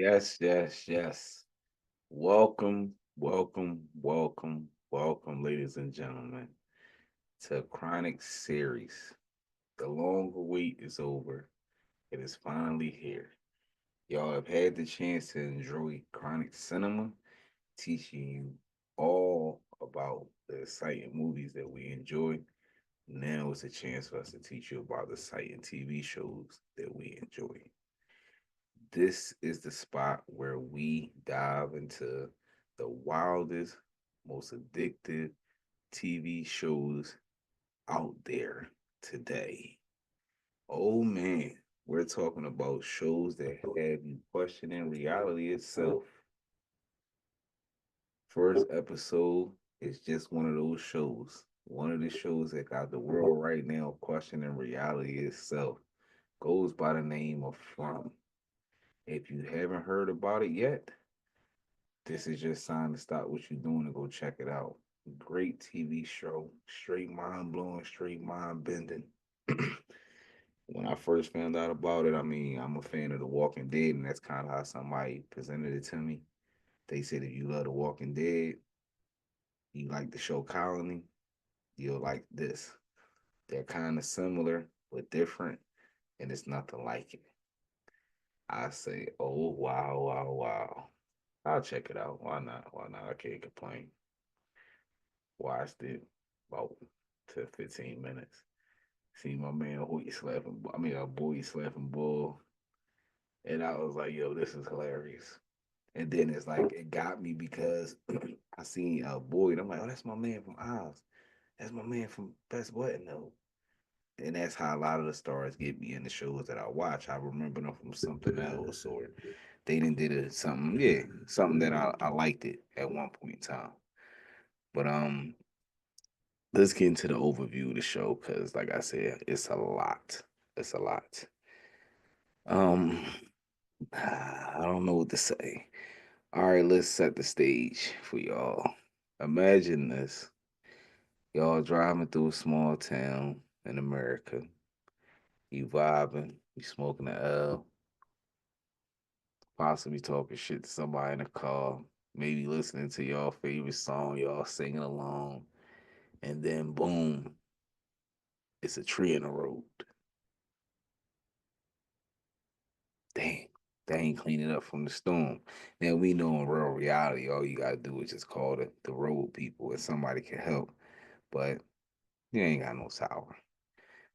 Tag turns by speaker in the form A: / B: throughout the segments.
A: Yes, yes, yes. Welcome, ladies and gentlemen, to Chronic Series. The long wait is over. It is finally here. Y'all have had the chance to enjoy Chronic Cinema, teaching you all about the exciting movies that we enjoy. Now it's a chance for us to teach you about the exciting TV shows that we enjoy. This is the spot where we dive into the wildest, most addictive TV shows out there today. Oh man, we're talking about shows that have you questioning reality itself. First episode is just one of those shows. One of the shows that got the world right now questioning reality itself. Goes by the name of From. If you haven't heard about it yet, this is your sign to stop what you're doing and go check it out. Great TV show, straight mind blowing, straight mind bending. When I first found out about it, I mean, I'm a fan of The Walking Dead, and that's kind of how somebody presented it to me. They said if you love The Walking Dead, you like the show Colony, you'll like this. They're kind of similar but different, and it's nothing like it. I say, oh wow, wow, wow. I'll check it out. Why not? Why not? I can't complain. Watched it about to 15 minutes. See my man Hoyt slapping, boy slapping bull. And I was like, yo, this is hilarious. And then it's like, it got me because I seen Boyd. I'm like, oh, that's my man from Oz. That's my man from Best Button, though. And that's how a lot of the stars get me in the shows that I watch. I remember them from something else, or they didn't did something, yeah, something that I liked it at one point in time. But let's get into the overview of the show because, like I said, it's a lot. It's a lot. Um, I don't know what to say. All right, let's set the stage for y'all. Imagine this: y'all driving through a small town in America. You vibing, you smoking the L, possibly talking shit to somebody in the car, maybe listening to y'all favorite song, y'all singing along, and then boom, it's a tree in the road. Damn, they ain't cleaning up from the storm. Now we know in real reality, all you gotta do is just call the road people and somebody can help. But you ain't got no tower.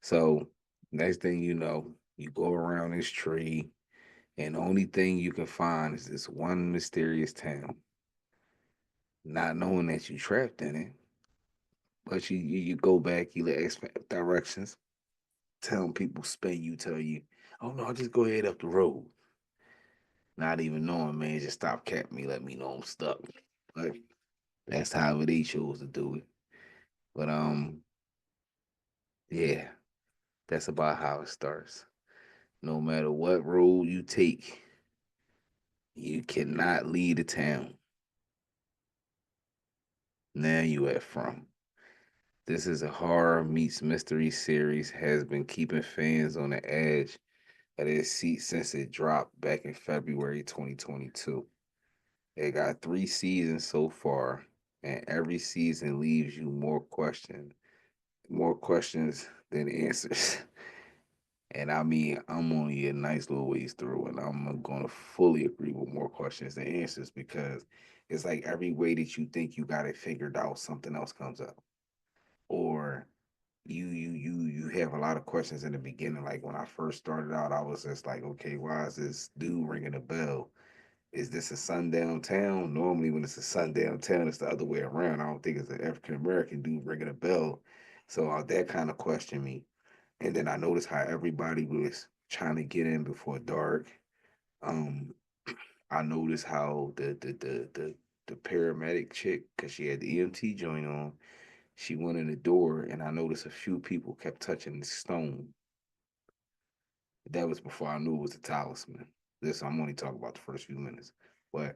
A: So next thing you know, you go around this tree, and the only thing you can find is this one mysterious town. Not knowing that you trapped in it, but you go back, you let directions, telling people spin you, tell you, oh no, just go ahead up the road. Not even knowing, man, just stop capping me, let me know I'm stuck. But that's how they chose to do it. But yeah, that's about how it starts. No matter what road you take, you cannot leave the town. Now you at From. This is a horror meets mystery series has been keeping fans on the edge of their seat since it dropped back in February 2022. It got 3 seasons so far, and every season leaves you more questions than answers. And I mean, I'm only a nice little ways through, and I'm gonna fully agree with more questions than answers because it's like every way that you think you got it figured out, something else comes up, or you have a lot of questions in the beginning. Like when I first started out, I was just like, okay, why is this dude ringing a bell? Is this a sundown town? Normally, when it's a sundown town, it's the other way around. I don't think it's an African American dude ringing a bell. So that kind of questioned me. And then I noticed how everybody was trying to get in before dark. Um, I noticed how the paramedic chick, because she had the EMT joint on, she went in the door, and I noticed a few people kept touching the stone. That was before I knew it was a talisman. This I'm only talking about the first few minutes, but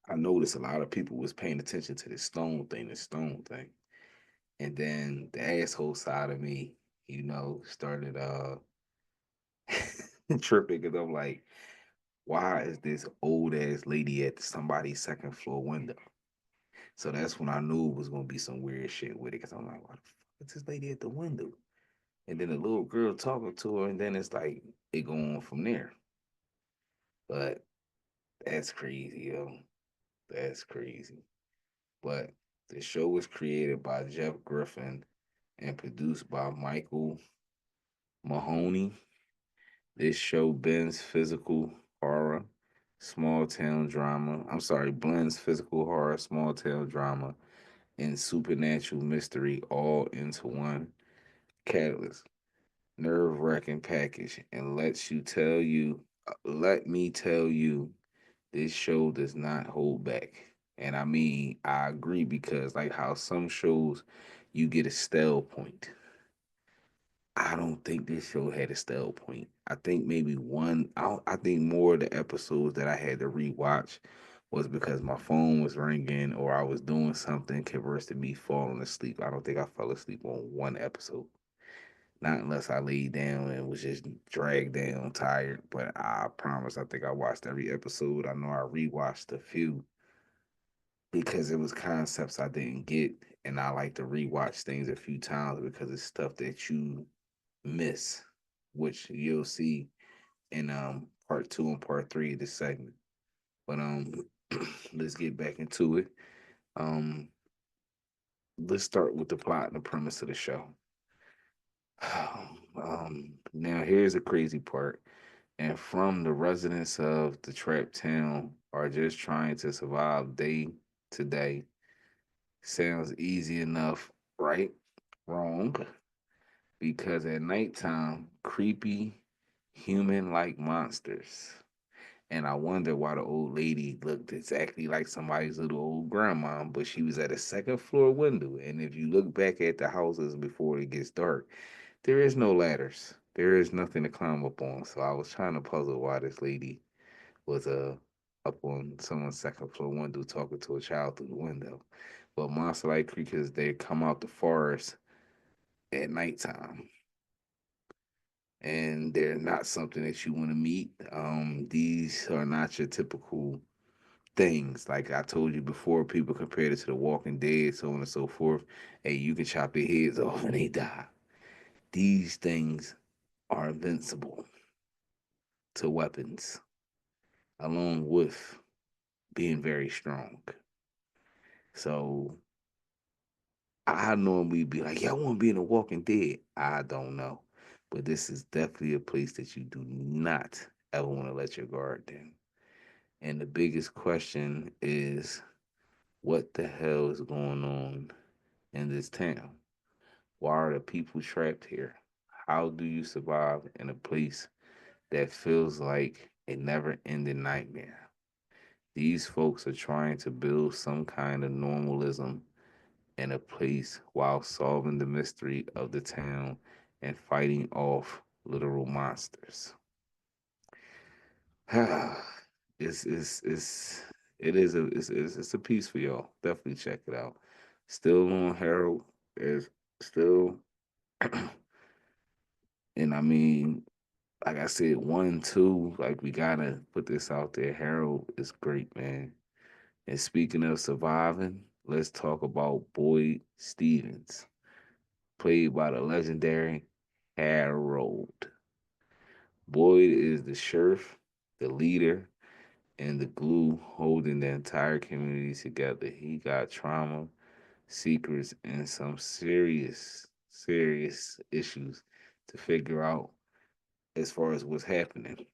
A: I noticed a lot of people was paying attention to this stone thing, and then the asshole side of me, started tripping because I'm like, Why is this old ass lady at somebody's second floor window? So that's when I knew it was gonna be some weird shit with it. Cause I'm like, why the fuck is this lady at the window? And then the little girl talking to her, and then it's like it go on from there. But that's crazy, yo. That's crazy. But the show was created by Jeff Griffin and produced by Michael Mahoney. This show bends physical horror, small town drama. I'm sorry, blends physical horror, small town drama, and supernatural mystery all into one catalyst. Nerve wracking package. And let me tell you, this show does not hold back. And I mean, I agree because, like, how some shows you get a stale point. I don't think this show had a stale point. I think maybe one. I think more of the episodes that I had to rewatch was because my phone was ringing or I was doing something converse to me falling asleep. I don't think I fell asleep on one episode. Not unless I laid down and was just dragged down, tired. But I promise, I think I watched every episode. I know I rewatched a few because it was concepts I didn't get, and I like to rewatch things a few times because it's stuff that you miss, which you'll see in part two and part three of this segment. But let's get back into it. Um, let's start with the plot and the premise of the show. Now here's the crazy part. And from the residents of the trap town are just trying to survive day to day. Sounds easy enough, right? Wrong. Because at nighttime, creepy human like monsters. And I wonder why the old lady looked exactly like somebody's little old grandma, but she was at a second floor window. And if you look back at the houses before it gets dark, there is no ladders. There is nothing to climb up on. So I was trying to puzzle why this lady was up on someone's second floor window talking to a child through the window. But monster like creatures, they come out the forest at nighttime. And they're not something that you want to meet. These are not your typical things. Like I told you before, people compared it to the Walking Dead, so on and so forth. Hey, you can chop their heads off and they die. These things are invincible to weapons, along with being very strong. So I normally be like, yeah, I want to be in the Walking Dead. I don't know. But this is definitely a place that you do not ever want to let your guard down. And the biggest question is what the hell is going on in this town? Why are the people trapped here? How do you survive in a place that feels like a never ending nightmare? These folks are trying to build some kind of normalism in a place while solving the mystery of the town and fighting off literal monsters. It's it is a it's a piece for y'all. Definitely check it out. Still on Harold is still, and I mean, like I said, one, two, like we gotta put this out there. Harold is great, man. And speaking of surviving, let's talk about Boyd Stevens, played by the legendary Harold. Boyd is the sheriff, the leader, and the glue holding the entire community together. He got trauma, secrets, and some serious issues to figure out as far as what's happening.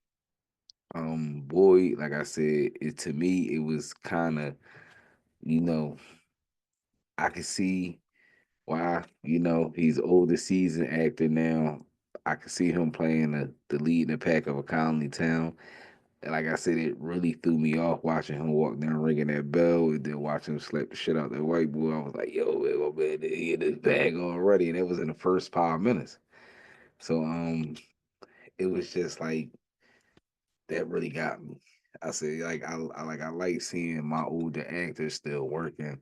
A: Boy, like I said, it to me it was kind of, you know, I could see why, he's older seasoned actor now. I could see him playing the lead in the pack of a colony town. And like I said, it really threw me off watching him walk down ringing that bell and then watching him slap the shit out that white boy. I was like, yo, man, my man, he in this bag already. And that was in the first 5 minutes. So it was just like that really got me. I said, like I like seeing my older actors still working.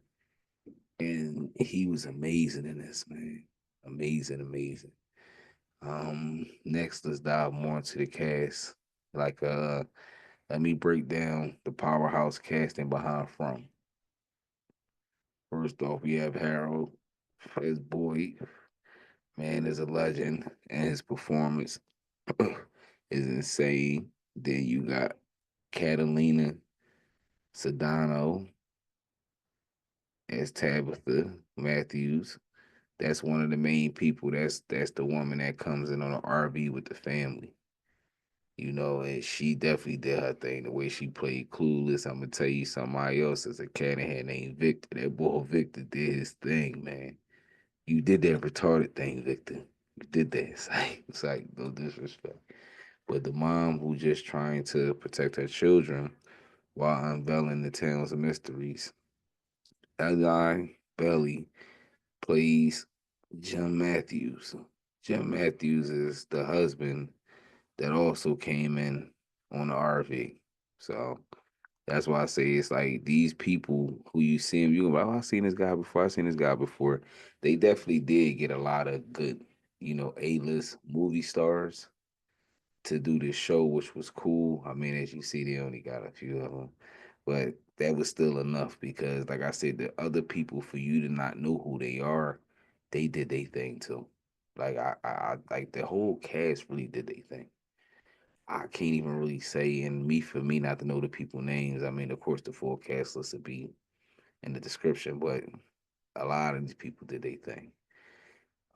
A: And he was amazing in this, man. Amazing, amazing. Next let's dive more into the cast. Like Let me break down the powerhouse casting behind From. First off, we have Harold as Boyd. Man is a legend, and his performance is insane. Then you got Catalina Sedano as Tabitha Matthews. That's one of the main people. That's the woman that comes in on an RV with the family. And she definitely did her thing. The way she played Clueless, I'm gonna tell you somebody else as a cat in here named Victor. That boy Victor did his thing, man. You did that retarded thing, Victor. You did that. It's like no disrespect. But the mom who just trying to protect her children while unveiling the town's mysteries. Eli Belly plays Jim Matthews. Jim Matthews is the husband that also came in on the RV. So that's why I say it's like these people who you see them, you go, oh, I've seen this guy before. I've seen this guy before. They definitely did get a lot of good, A-list movie stars to do this show, which was cool. I mean, as you see, they only got a few of them, but that was still enough because, like I said, the other people for you to not know who they are, they did their thing too. Like I like the whole cast really did their thing. I can't even really say, and for me not to know the people names. I mean, of course, the full cast list would be in the description, but a lot of these people did their thing.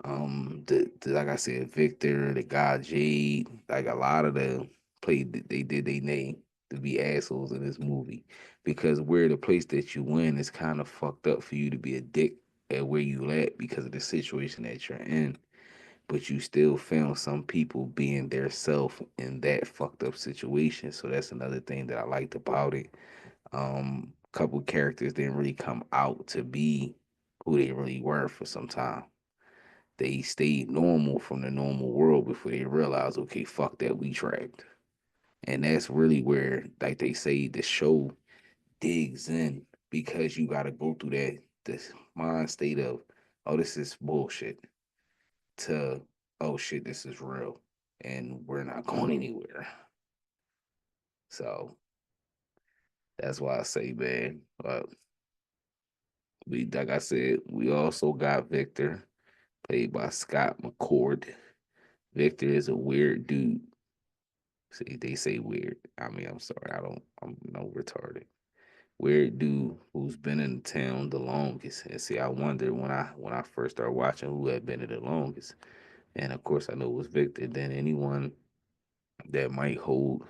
A: Like I said, Victor, the guy Jade, like a lot of the played, they did their name to be assholes in this movie because where the place that you win is kind of fucked up for you to be a dick at where you at because of the situation that you're in, but you still found some people being their self in that fucked up situation. So that's another thing that I liked about it. Couple characters didn't really come out to be who they really were for some time. They stayed normal from the normal world before they realized, okay, fuck that, we trapped. And that's really where, like they say, the show digs in because you got to go through that this mind state of, oh, this is bullshit, to, oh shit, this is real, and we're not going anywhere. So that's why I say, man, we like I said, we also got Victor, played by Scott McCord. Victor is a weird dude. See, they say weird. I mean, I'm sorry, I'm no retarded. Weird dude who's been in town the longest. And see, I wondered when I first started watching who had been in the longest. And of course, I know it was Victor. Then anyone that might hold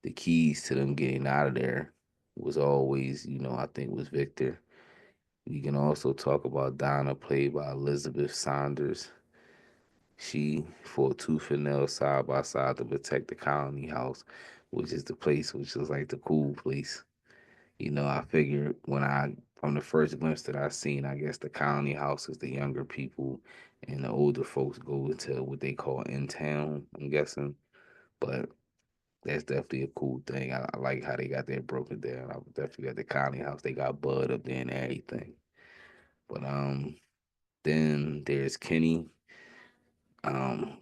A: the keys to them getting out of there was always, I think was Victor. You can also talk about Donna, played by Elizabeth Saunders. She fought tooth and nail side by side to protect the colony house, which is the place, which is like the cool place. I figured from the first glimpse that I seen, I guess the colony house is the younger people and the older folks go to what they call in town, I'm guessing. But that's definitely a cool thing. I like how they got that broken down. I definitely got the colony house. They got Bud up there and everything. But then there's Kenny,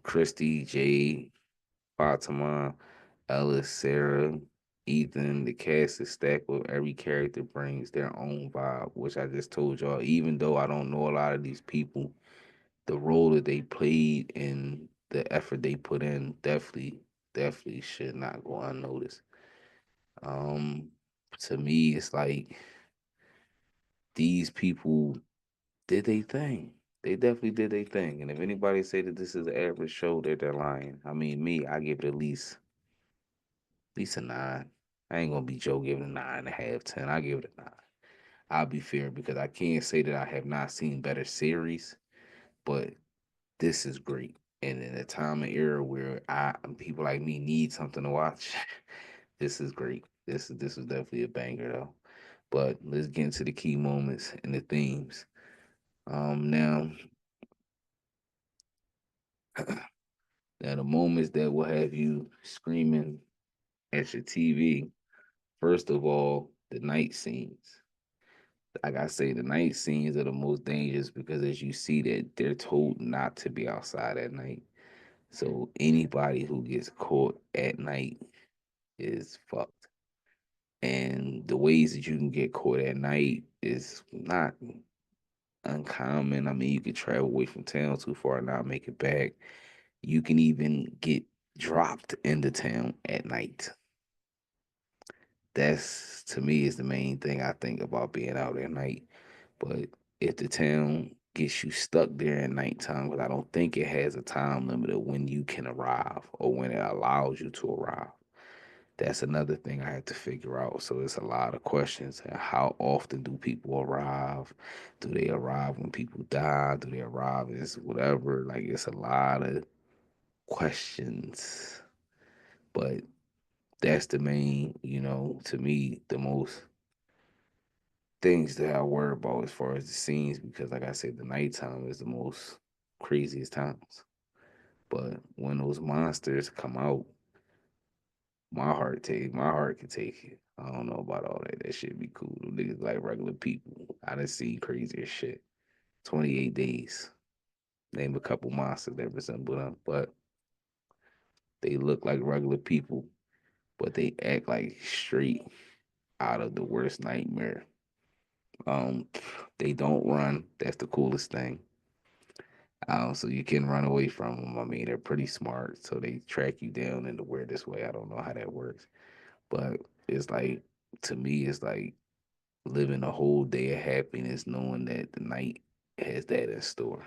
A: Christy, Jade, Fatima, Ellis, Sarah, Ethan. The cast is stacked with every character brings their own vibe, which I just told y'all. Even though I don't know a lot of these people, the role that they played and the effort they put in definitely should not go unnoticed. Um, to me, it's like these people did their thing. They definitely did their thing. And if anybody say that this is an average show, they're lying. I mean, me, I give it at least a nine. I ain't gonna be Joe giving a 9.5, 10. I give it a nine. I'll be fair because I can't say that I have not seen better series, but this is great. And in a time and era where people like me need something to watch, this is great. This is definitely a banger though. But let's get into the key moments and the themes. Now, now the moments that will have you screaming at your TV. First of all, the night scenes. Like I say, the night scenes are the most dangerous because as you see that they're told not to be outside at night. So anybody who gets caught at night is fucked. And the ways that you can get caught at night is not uncommon. I mean, you could travel away from town too far and not make it back. You can even get dropped in the town at night. That's to me is the main thing I think about being out at night. But if the town gets you stuck there at nighttime, because I don't think it has a time limit of when you can arrive or when it allows you to arrive. That's another thing I had to figure out. So it's a lot of questions. How often do people arrive? Do they arrive when people die? Do they arrive as whatever? Like it's a lot of questions. But that's the main, to me, the most things that I worry about as far as the scenes because like I said, the nighttime is the most craziest times. But when those monsters come out, my heart can take it. I don't know about all that. That shit be cool. Them niggas like regular people. I done seen crazier shit. 28 days. Name a couple monsters that resemble them, but they look like regular people, but they act like straight out of the worst nightmare. Um, they don't run. That's the coolest thing. So you can run away from them. I mean, they're pretty smart, so they track you down in the weirdest way. I don't know how that works, but it's like to me, it's like living a whole day of happiness, knowing that the night has that in store.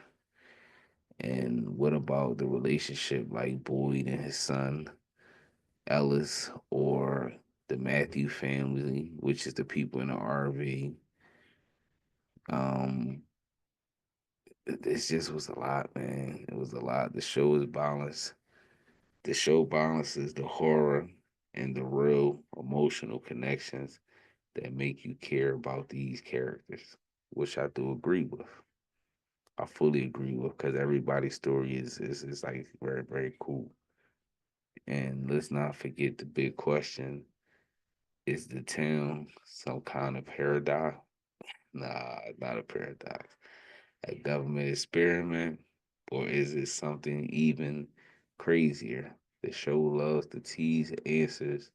A: And what about the relationship like Boyd and his son Ellis, or the Matthew family, which is the people in the RV? Um, this just was a lot, man. It was a lot. The show is balanced. The show balances the horror and the real emotional connections that make you care about these characters, which I do agree with. I fully agree with because everybody's story is like very, very cool. And let's not forget the big question: is the town some kind of paradox? Nah, not a paradox. A government experiment, or is it something even crazier? The show loves to tease answers,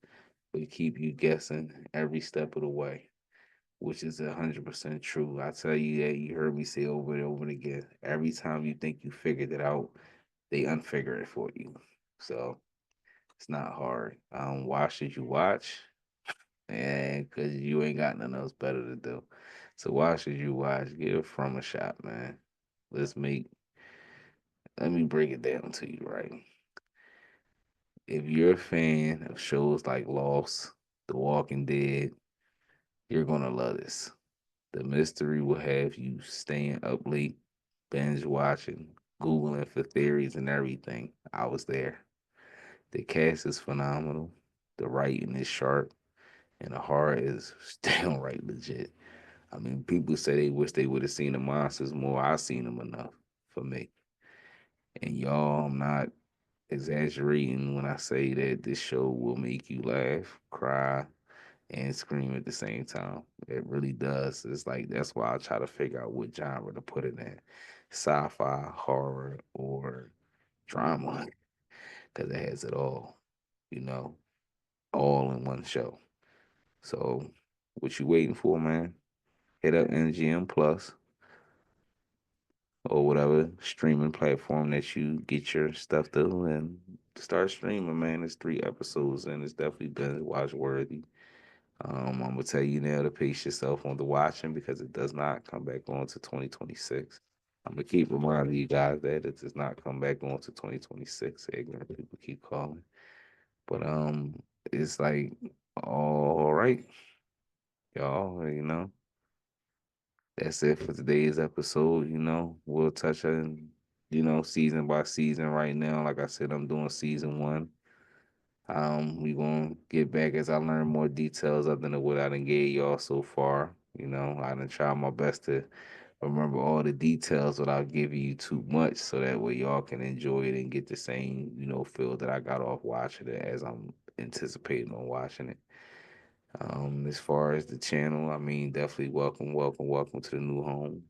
A: but keep you guessing every step of the way, which is 100% true. I tell you that you heard me say over and over again. Every time you think you figured it out, they unfigure it for you. So it's not hard. Why should you watch? And because you ain't got nothing else better to do. So why should you watch? Give From a shot, man. Let's make. Let me break it down to you, right? If you're a fan of shows like Lost, The Walking Dead, you're gonna love this. The mystery will have you staying up late, binge watching, Googling for theories and everything. I was there. The cast is phenomenal. The writing is sharp, and the horror is downright legit. I mean, people say they wish they would have seen the monsters more. I've seen them enough for me. And y'all, I'm not exaggerating when I say that this show will make you laugh, cry, and scream at the same time. It really does. It's like that's why I try to figure out what genre to put it in: sci-fi, horror, or drama, because it has it all. You know, all in one show. So, what you waiting for, man? Hit up NGM Plus or whatever streaming platform that you get your stuff to, and start streaming, man. It's 3 episodes and it's definitely been watch worthy. I'm gonna tell you now to pace yourself on the watching because it does not come back on to 2026. I'm gonna keep reminding you guys that it does not come back on to 2026. Ignorant people keep calling, but it's like all right, y'all. That's it for today's episode. We'll touch on season by season right now. Like I said, I'm doing season one. We gonna get back as I learn more details other than what I done gave y'all so far. I done try my best to remember all the details without giving you too much, so that way y'all can enjoy it and get the same, feel that I got off watching it as I'm anticipating on watching it. As far as the channel, I mean, definitely welcome, welcome, welcome to the new home.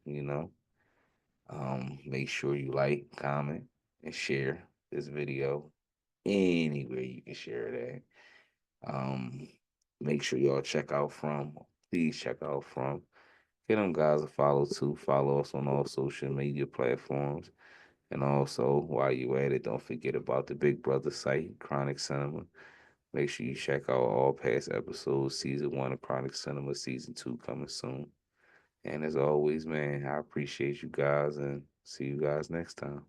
A: Make sure you like, comment, and share this video anywhere you can share it at. Um, Make sure y'all check out from. Please check out from. Get them guys a follow too. Follow us on all social media platforms. And also, while you at it, don't forget about the Big Brother site, Chronic Cinema. Make sure you check out all past episodes. Season 1 of Chronic Cinema, Season 2 coming soon. And as always, man, I appreciate you guys and see you guys next time.